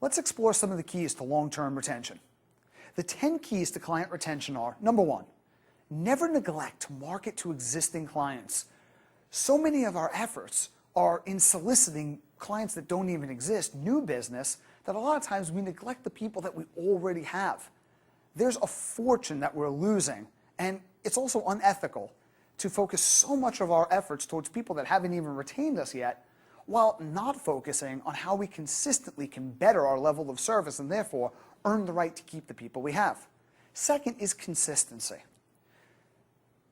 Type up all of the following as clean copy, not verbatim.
Let's explore some of the keys to long-term retention. The 10 keys to client retention are: number 1, never neglect to market to existing clients. So many of our efforts are in soliciting clients that don't even exist, new business, that a lot of times we neglect the people that we already have. There's a fortune that we're losing, and it's also unethical to focus so much of our efforts towards people that haven't even retained us yet, while not focusing on how we consistently can better our level of service and therefore earn the right to keep the people we have. Second is consistency.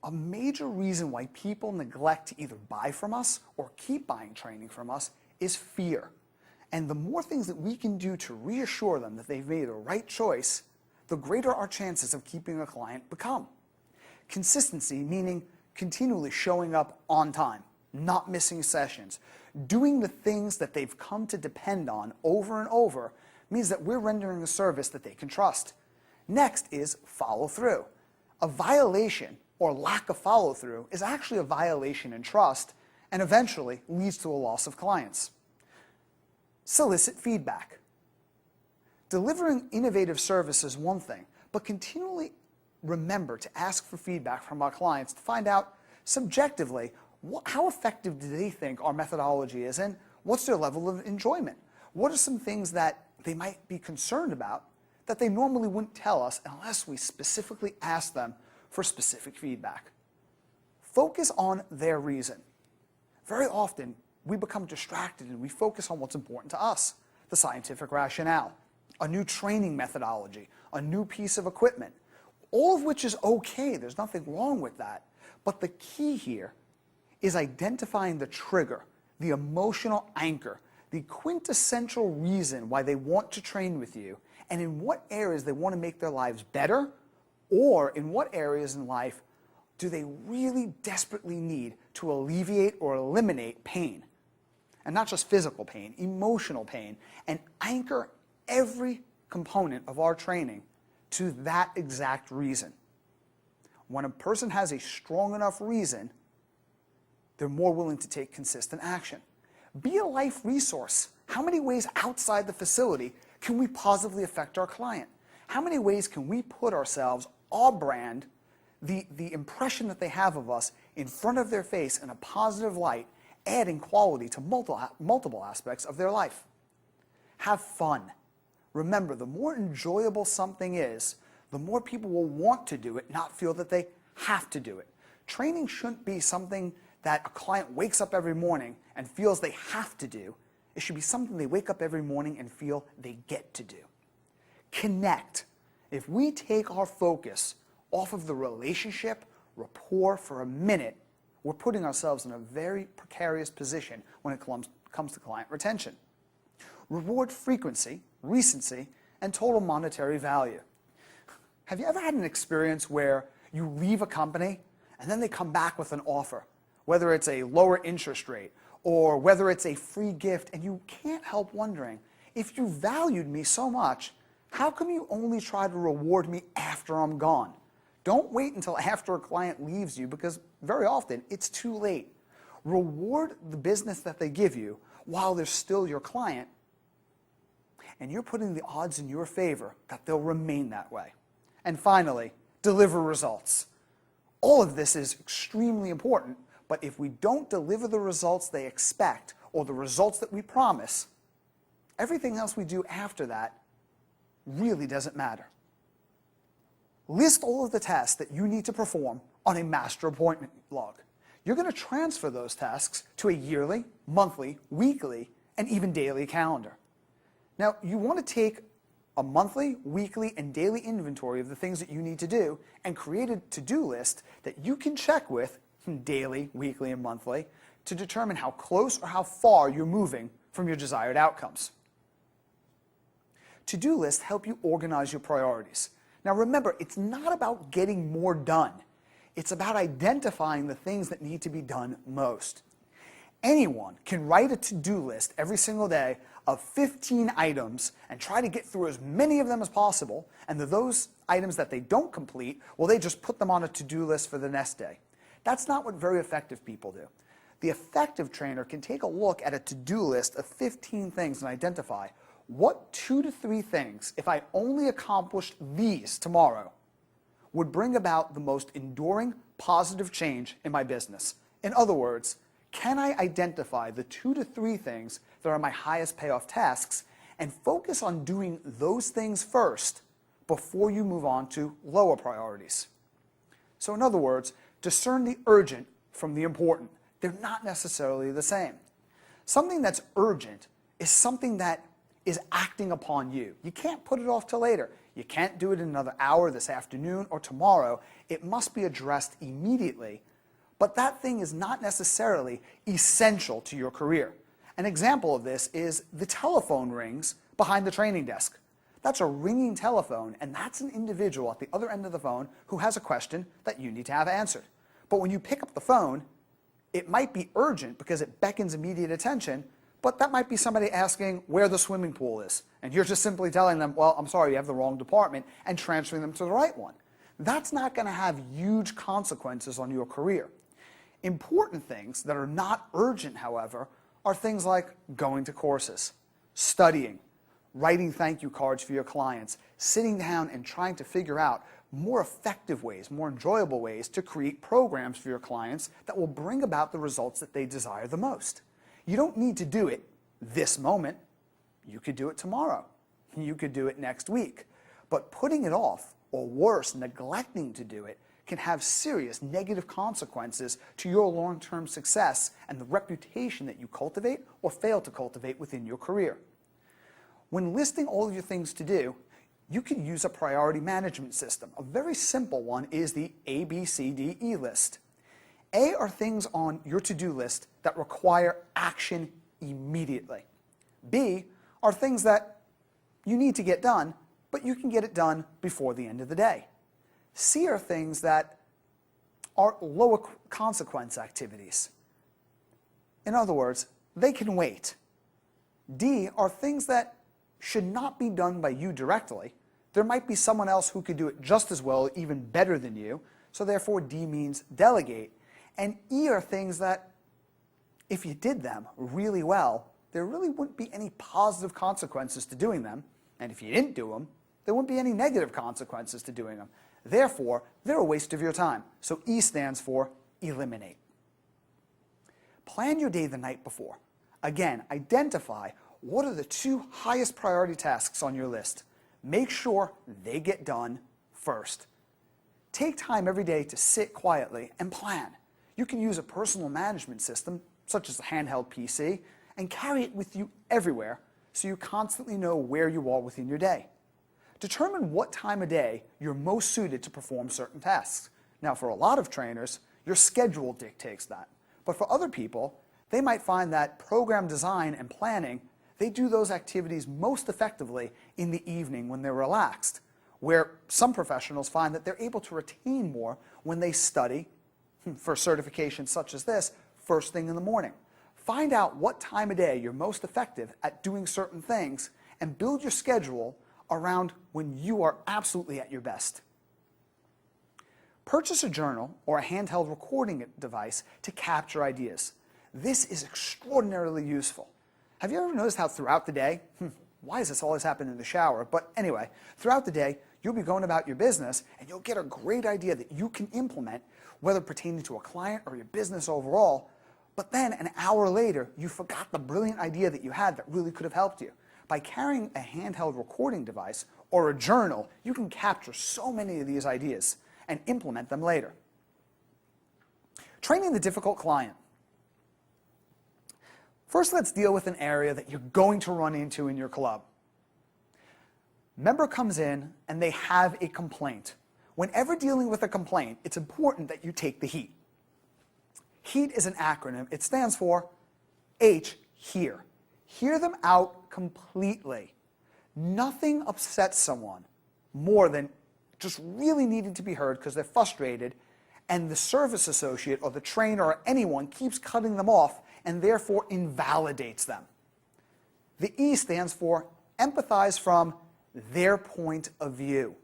A major reason why people neglect to either buy from us or keep buying training from us is fear. And the more things that we can do to reassure them that they've made the right choice, the greater our chances of keeping a client become. Consistency, meaning continually showing up on time, not missing sessions, doing the things that they've come to depend on over and over, means that we're rendering a service that they can trust. Next is follow through. A violation or lack of follow-through is actually a violation in trust and eventually leads to a loss of clients. Solicit feedback. Delivering innovative service is one thing, but continually remember to ask for feedback from our clients to find out subjectively how effective do they think our methodology is and what's their level of enjoyment. What are some things that they might be concerned about that they normally wouldn't tell us unless we specifically ask them for specific feedback. Focus on their reason. Very often, we become distracted and we focus on what's important to us: the scientific rationale, a new training methodology, a new piece of equipment, all of which is okay. There's nothing wrong with that. But the key here is identifying the trigger, the emotional anchor, the quintessential reason why they want to train with you, and in what areas they want to make their lives better, or in what areas in life do they really desperately need to alleviate or eliminate pain. And not just physical pain, emotional pain, and anchor every component of our training to that exact reason. When a person has a strong enough reason, they're more willing to take consistent action. Be a life resource. How many ways outside the facility can we positively affect our client? How many ways can we put ourselves, our brand, the impression that they have of us, in front of their face in a positive light, adding quality to multiple aspects of their life? Have fun. Remember, the more enjoyable something is, the more people will want to do it, not feel that they have to do it. Training shouldn't be something that a client wakes up every morning and feels they have to do. It should be something they wake up every morning and feel they get to do. Connect. If we take our focus off of the relationship, rapport for a minute, we're putting ourselves in a very precarious position when it comes to client retention. Reward frequency, recency, and total monetary value. Have you ever had an experience where you leave a company and then they come back with an offer, whether it's a lower interest rate or whether it's a free gift, and you can't help wondering, if you valued me so much, how come you only try to reward me after I'm gone? Don't wait until after a client leaves you, because very often it's too late. Reward the business that they give you while they're still your client, and you're putting the odds in your favor that they'll remain that way. And finally, deliver results. All of this is extremely important, but if we don't deliver the results they expect or the results that we promise, everything else we do after that really doesn't matter. List all of the tasks that you need to perform on a master appointment log. You're going to transfer those tasks to a yearly, monthly, weekly, and even daily calendar. Now, you want to take a monthly, weekly, and daily inventory of the things that you need to do and create a to-do list that you can check with daily, weekly, and monthly to determine how close or how far you're moving from your desired outcomes. To-do lists help you organize your priorities. Now remember, it's not about getting more done. It's about identifying the things that need to be done most. Anyone can write a to-do list every single day of 15 items and try to get through as many of them as possible, and those items that they don't complete, well, they just put them on a to-do list for the next day. That's not what very effective people do. The effective trainer can take a look at a to-do list of 15 things and identify what 2 to 3 things, if I only accomplished these tomorrow, would bring about the most enduring positive change in my business? In other words, can I identify the 2 to 3 things that are my highest payoff tasks and focus on doing those things first before you move on to lower priorities? So in other words, discern the urgent from the important. They're not necessarily the same. Something that's urgent is something that is acting upon you. You can't put it off till later. You can't do it in another hour, this afternoon, or tomorrow. It must be addressed immediately. But that thing is not necessarily essential to your career. An example of this is the telephone rings behind the training desk. That's a ringing telephone, and that's an individual at the other end of the phone who has a question that you need to have answered. But when you pick up the phone, it might be urgent because it beckons immediate attention, but that might be somebody asking where the swimming pool is. And you're just simply telling them, well, I'm sorry, you have the wrong department, and transferring them to the right one. That's not going to have huge consequences on your career. Important things that are not urgent, however, are things like going to courses, studying, writing thank you cards for your clients, sitting down and trying to figure out more effective ways, more enjoyable ways to create programs for your clients that will bring about the results that they desire the most. You don't need to do it this moment. You could do it tomorrow. You could do it next week. But putting it off, or worse, neglecting to do it, can have serious negative consequences to your long-term success and the reputation that you cultivate or fail to cultivate within your career. When listing all of your things to do, you can use a priority management system. A very simple one is the ABCDE list. A are things on your to-do list that require action immediately. B are things that you need to get done, but you can get it done before the end of the day. C are things that are lower consequence activities. In other words, they can wait. D are things that should not be done by you directly. There might be someone else who could do it just as well, even better than you, so therefore D means delegate. And E are things that, if you did them really well, there really wouldn't be any positive consequences to doing them, and if you didn't do them, there wouldn't be any negative consequences to doing them. Therefore, they're a waste of your time. So E stands for eliminate. Plan your day the night before. Again, identify what are the 2 highest priority tasks on your list. Make sure they get done first. Take time every day to sit quietly and plan. You can use a personal management system, such as a handheld PC, and carry it with you everywhere so you constantly know where you are within your day. Determine what time of day you're most suited to perform certain tasks. Now, for a lot of trainers, your schedule dictates that. But for other people, they might find that program design and planning, they do those activities most effectively in the evening when they're relaxed, where some professionals find that they're able to retain more when they study for certifications such as this first thing in the morning. Find out what time of day you're most effective at doing certain things and build your schedule around when you are absolutely at your best. Purchase a journal or a handheld recording device to capture ideas. This is extraordinarily useful. Have you ever noticed how throughout the day, why does this always happen in the shower? But anyway, throughout the day, you'll be going about your business and you'll get a great idea that you can implement, whether pertaining to a client or your business overall, but then an hour later, you forgot the brilliant idea that you had that really could have helped you. By carrying a handheld recording device or a journal, you can capture so many of these ideas and implement them later. Training the difficult client. First, let's deal with an area that you're going to run into in your club. Member comes in and they have a complaint. Whenever dealing with a complaint, it's important that you take the heat. HEAT is an acronym. It stands for H, hear. Hear them out completely. Nothing upsets someone more than just really needing to be heard because they're frustrated, and the service associate or the trainer or anyone keeps cutting them off and therefore invalidates them. The E stands for empathize from their point of view.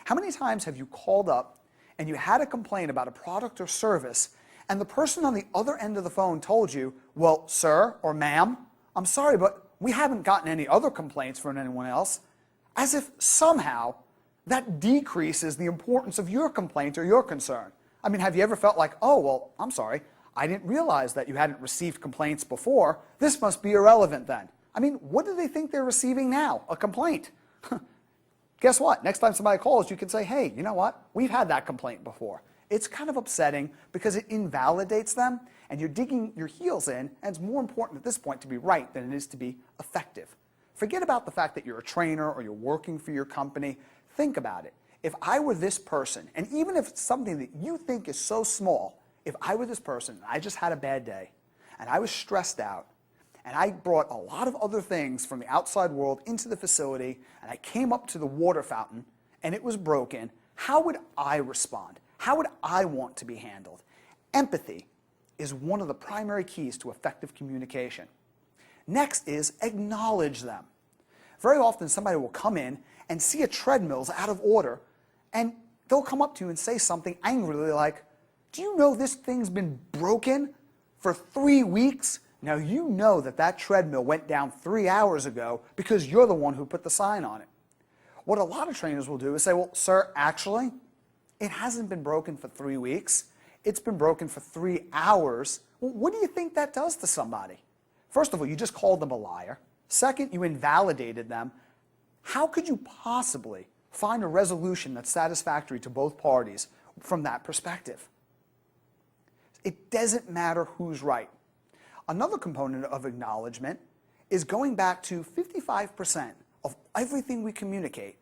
How many times have you called up and you had a complaint about a product or service, and the person on the other end of the phone told you, well, sir or ma'am, I'm sorry, but we haven't gotten any other complaints from anyone else, as if somehow that decreases the importance of your complaint or your concern. I mean, have you ever felt like, oh, well, I'm sorry, I didn't realize that you hadn't received complaints before. This must be irrelevant then. I mean, what do they think they're receiving now? A complaint. Guess what? Next time somebody calls, you can say, hey, you know what? We've had that complaint before. It's kind of upsetting because it invalidates them, and you're digging your heels in, and it's more important at this point to be right than it is to be effective. Forget about the fact that you're a trainer or you're working for your company. Think about it. If I were this person, and even if it's something that you think is so small, if I were this person and I just had a bad day, and I was stressed out, and I brought a lot of other things from the outside world into the facility, and I came up to the water fountain, and it was broken, how would I respond? How would I want to be handled? Empathy is one of the primary keys to effective communication. Next is acknowledge them. Very often somebody will come in and see a treadmill's out of order, and they'll come up to you and say something angrily like, do you know this thing's been broken for 3 weeks? Now you know that that treadmill went down 3 hours ago because you're the one who put the sign on it. What a lot of trainers will do is say, well, sir, actually, it hasn't been broken for 3 weeks. It's been broken for 3 hours. Well, what do you think that does to somebody? First of all, you just called them a liar. Second, you invalidated them. How could you possibly find a resolution that's satisfactory to both parties from that perspective? It doesn't matter who's right. Another component of acknowledgement is going back to 55% of everything we communicate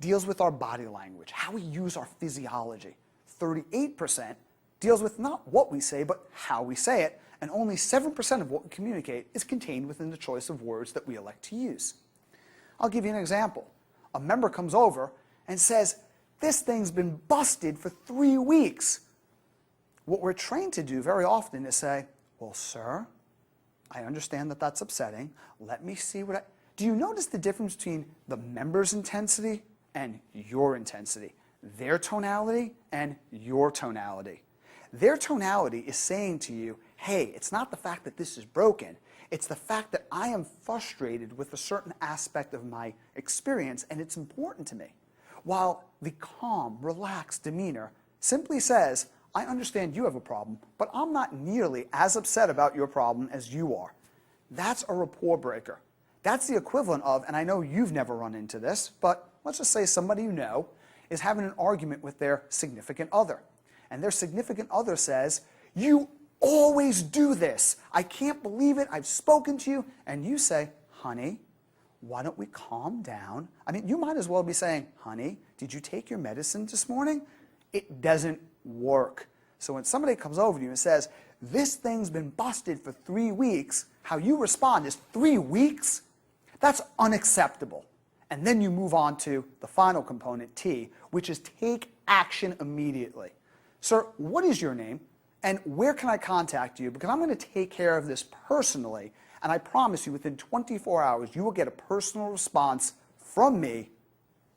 deals with our body language, how we use our physiology. 38% deals with not what we say, but how we say it, and only 7% of what we communicate is contained within the choice of words that we elect to use. I'll give you an example. A member comes over and says, this thing's been busted for 3 weeks. What we're trained to do very often is say, well, sir, I understand that that's upsetting. Let me see what I... Do you notice the difference between the member's intensity and your intensity? Their tonality and your tonality. Their tonality is saying to you, hey, it's not the fact that this is broken. It's the fact that I am frustrated with a certain aspect of my experience and it's important to me. While the calm, relaxed demeanor simply says, I understand you have a problem, but I'm not nearly as upset about your problem as you are. That's a rapport breaker. That's the equivalent of, and I know you've never run into this, but let's just say somebody you know is having an argument with their significant other. And their significant other says, you always do this. I can't believe it. I've spoken to you. And you say, honey, why don't we calm down? I mean, you might as well be saying, honey, did you take your medicine this morning? It doesn't work. So when somebody comes over to you and says, this thing's been busted for 3 weeks, how you respond is 3 weeks? That's unacceptable. And then you move on to the final component, T, which is take action immediately. Sir, what is your name? And where can I contact you? Because I'm going to take care of this personally, and I promise you within 24 hours you will get a personal response from me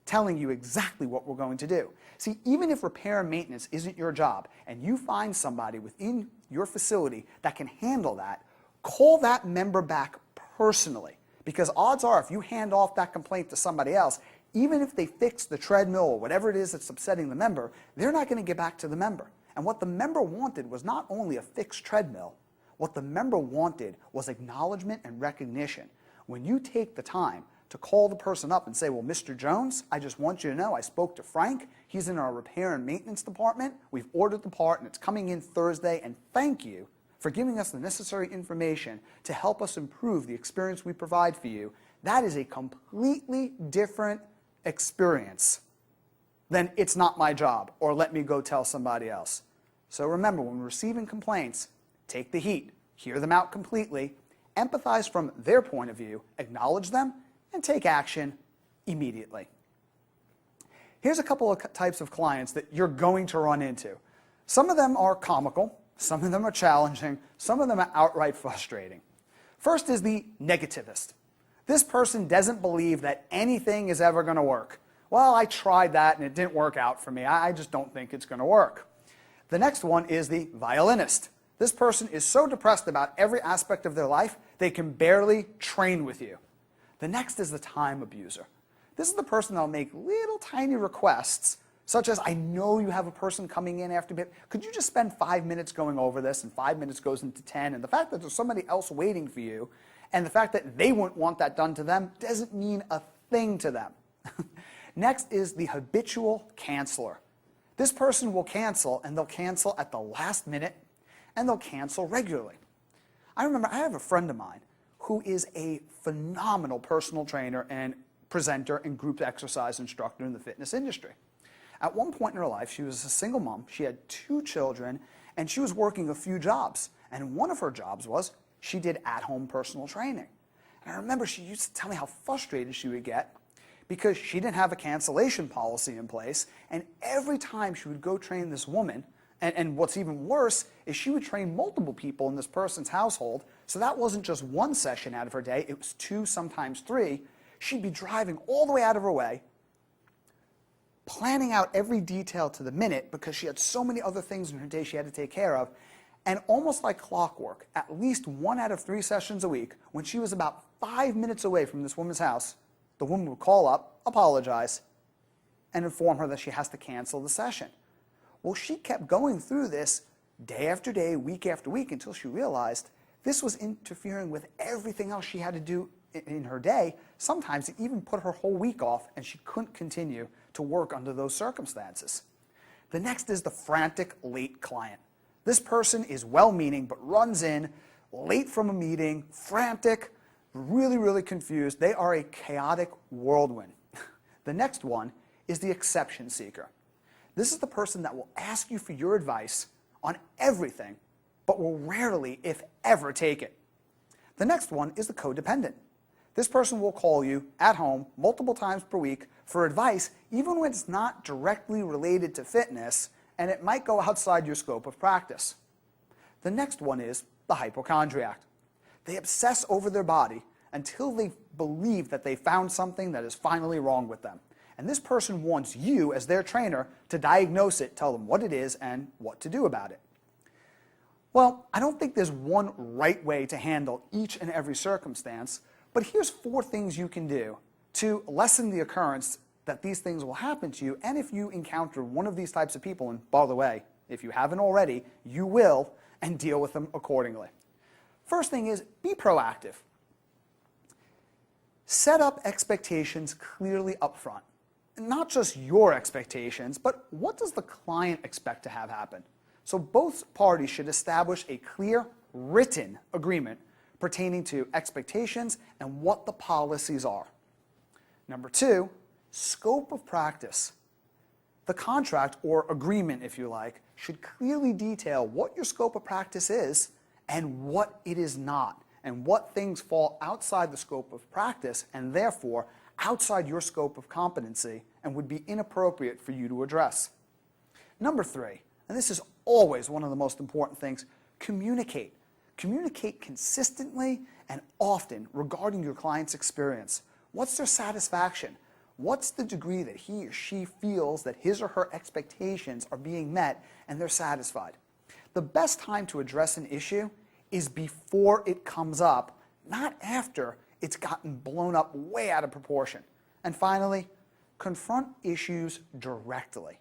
telling you exactly what we're going to do. See, even if repair and maintenance isn't your job, and you find somebody within your facility that can handle that, call that member back personally. Because odds are, if you hand off that complaint to somebody else, even if they fix the treadmill or whatever it is that's upsetting the member, they're not going to get back to the member. And what the member wanted was not only a fixed treadmill, what the member wanted was acknowledgement and recognition. When you take the time to call the person up and say, well, Mr. Jones, I just want you to know I spoke to Frank. He's in our repair and maintenance department. We've ordered the part and it's coming in Thursday, and thank you for giving us the necessary information to help us improve the experience we provide for you. That is a completely different experience than it's not my job or let me go tell somebody else. So remember, when receiving complaints, take the heat, hear them out completely, empathize from their point of view, acknowledge them, and take action immediately. Here's a couple of types of clients that you're going to run into. Some of them are comical, some of them are challenging, some of them are outright frustrating. First is the negativist. This person doesn't believe that anything is ever going to work. Well, I tried that and it didn't work out for me. I just don't think it's going to work. The next one is the violinist. This person is so depressed about every aspect of their life, they can barely train with you. The next is the time abuser. This is the person that'll make little tiny requests, such as, I know you have a person coming in after me. Could you just spend 5 minutes going over this, and 5 minutes goes into 10, and the fact that there's somebody else waiting for you, and the fact that they wouldn't want that done to them doesn't mean a thing to them. Next is the habitual canceller. This person will cancel, and they'll cancel at the last minute, and they'll cancel regularly. I remember I have a friend of mine who is a phenomenal personal trainer and presenter and group exercise instructor in the fitness industry. At one point in her life, she was a single mom, she had 2 children, and she was working a few jobs. And one of her jobs was she did at-home personal training. And I remember she used to tell me how frustrated she would get because she didn't have a cancellation policy in place, and every time she would go train this woman, and what's even worse is she would train multiple people in this person's household, so that wasn't just 1 session out of her day, it was 2, sometimes 3. She'd be driving all the way out of her way, planning out every detail to the minute because she had so many other things in her day she had to take care of, and almost like clockwork, at least 1 out of 3 sessions a week, when she was about 5 minutes away from this woman's house, the woman would call up, apologize, and inform her that she has to cancel the session. Well, she kept going through this day after day, week after week, until she realized this was interfering with everything else she had to do in her day. Sometimes it even put her whole week off, and she couldn't continue to work under those circumstances. The next is the frantic late client. This person is well-meaning but runs in late from a meeting, frantic, really, really confused. They are a chaotic whirlwind. The next one is the exception seeker. This is the person that will ask you for your advice on everything, but will rarely, if ever, take it. The next one is the codependent. This person will call you at home multiple times per week for advice, even when it's not directly related to fitness, and it might go outside your scope of practice. The next one is the hypochondriac. They obsess over their body until they believe that they found something that is finally wrong with them. And this person wants you, as their trainer, to diagnose it, tell them what it is, and what to do about it. Well, I don't think there's one right way to handle each and every circumstance, but here's 4 things you can do to lessen the occurrence that these things will happen to you, and if you encounter one of these types of people, and by the way, if you haven't already, you will, and deal with them accordingly. First thing is, be proactive. Set up expectations clearly up front. Not just your expectations, but what does the client expect to have happen? So both parties should establish a clear, written agreement pertaining to expectations and what the policies are. Number 2, scope of practice. The contract, or agreement if you like, should clearly detail what your scope of practice is and what it is not, and what things fall outside the scope of practice and therefore outside your scope of competency and would be inappropriate for you to address. Number 3, and this is always one of the most important things, communicate. Communicate consistently and often regarding your client's experience. What's their satisfaction? What's the degree that he or she feels that his or her expectations are being met and they're satisfied? The best time to address an issue is before it comes up, not after it's gotten blown up way out of proportion. And finally, confront issues directly.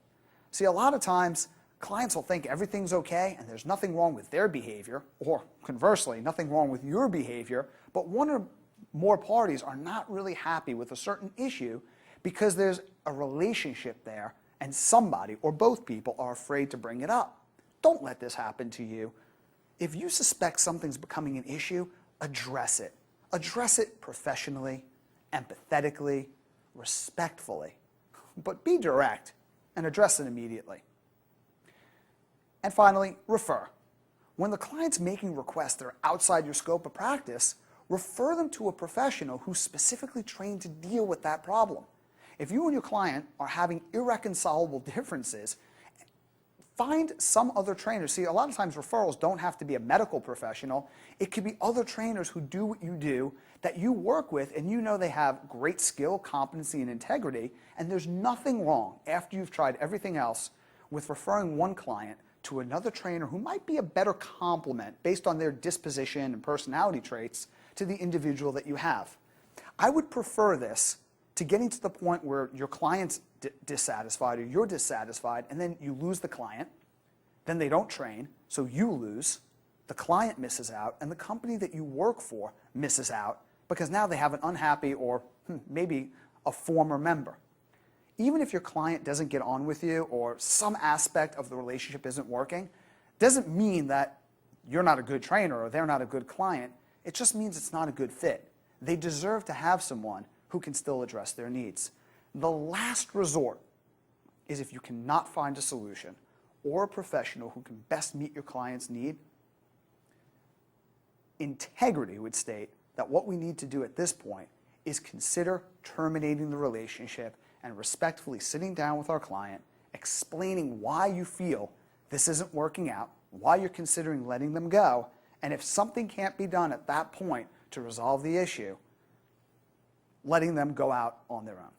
See, a lot of times, clients will think everything's okay and there's nothing wrong with their behavior, or conversely, nothing wrong with your behavior, but one or more parties are not really happy with a certain issue because there's a relationship there and somebody or both people are afraid to bring it up. Don't let this happen to you. If you suspect something's becoming an issue, address it. Address it professionally, empathetically, respectfully, but be direct and address it immediately. And finally, refer. When the client's making requests that are outside your scope of practice, refer them to a professional who's specifically trained to deal with that problem. If you and your client are having irreconcilable differences, find some other trainer. See, a lot of times referrals don't have to be a medical professional. It could be other trainers who do what you do that you work with and you know they have great skill, competency, and integrity, and there's nothing wrong after you've tried everything else with referring one client to to another trainer who might be a better complement based on their disposition and personality traits to the individual that you have. I would prefer this to getting to the point where your client's dissatisfied or you're dissatisfied, and then you lose the client, then they don't train, so you lose, the client misses out, and the company that you work for misses out because now they have an unhappy or maybe a former member. Even if your client doesn't get on with you or some aspect of the relationship isn't working, doesn't mean that you're not a good trainer or they're not a good client. It just means it's not a good fit. They deserve to have someone who can still address their needs. The last resort is if you cannot find a solution or a professional who can best meet your client's need. Integrity would state that what we need to do at this point is consider terminating the relationship and respectfully sitting down with our client, explaining why you feel this isn't working out, why you're considering letting them go, and if something can't be done at that point to resolve the issue, letting them go out on their own.